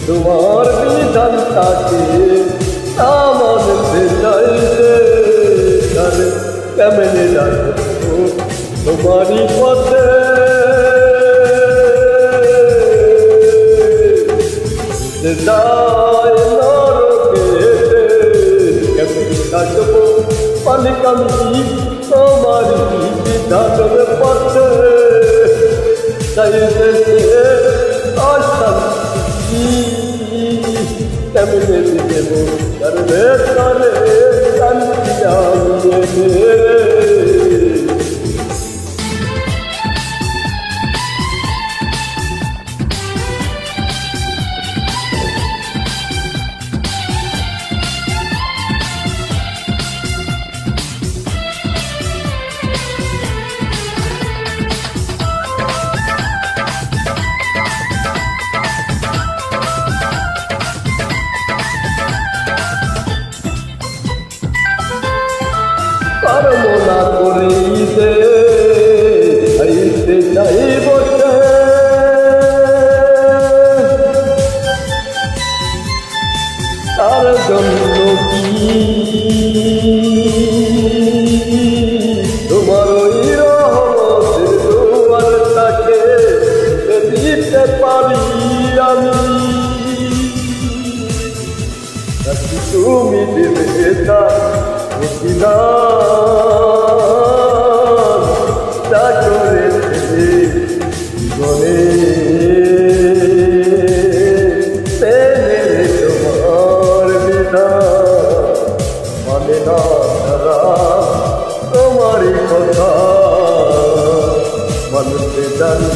তোমার বিধানটাকে আমার চাইতে তারে কেমনে রাখবো তোমারই পথে যায় নরকে কেমনে থাকবো মালিক আমি তোমার বিধানের পথে চাইতে অশান্তি কেমনে দেব করবে তারে শান্তি আমি কর্ম না করিতে হইতে চাইব তার জন্য কি তোমার ওই রহমতের দুয়ারটাকে দিতে পারি আমি তুমি দেবে তা জীবনে তোমার বিধান মানে না তারা তোমারই কথা মানুষে জানি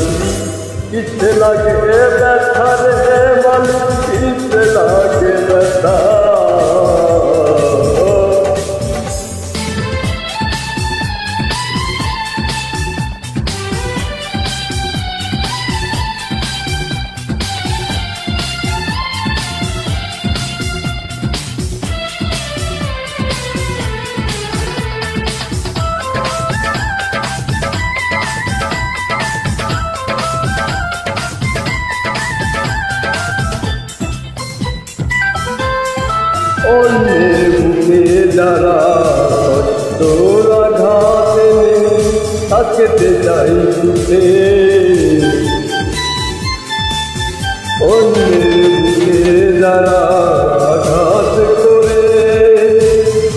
কিসে লাগে ব্যথা রে মানুষ কিসে লাগে ব্যথা অন্যের বুকে যারা তোর আঘাতে থাকতে চাই বুকে অন্যের বুকে যারা আঘাত করে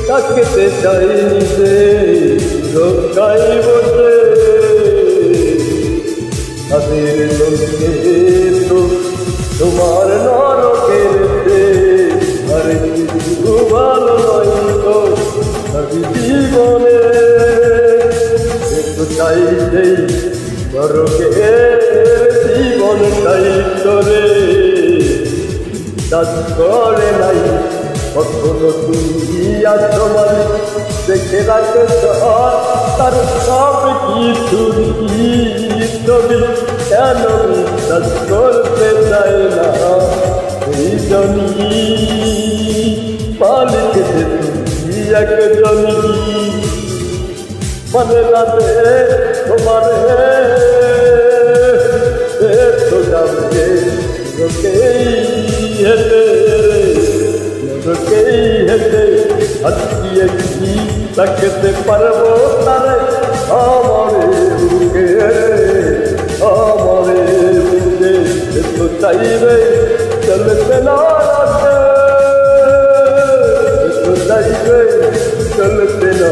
থাকতে চাই নিজে রক্ষাই বসে তাদের লোকে তো তোমার নরকের আরে কিছু ভালো নয় তো জীবনে একটু চাইতে নরকের জীবন চাই তোরে কাজ করে নাই কখনো তুমি আছো মালিক দেখে রাখে তার সব কিছু ছবি কেন বিশ্বাস করতে চাই না এই জমি মালিক যে তুমি একজনই মনে রাতে তোমার তো যাবে লোকেই হেঁটে আজকে কি থাকতে পারবো তারে আমারে বুকে তো চাইবে চলতে না তো চাইবে চলতে না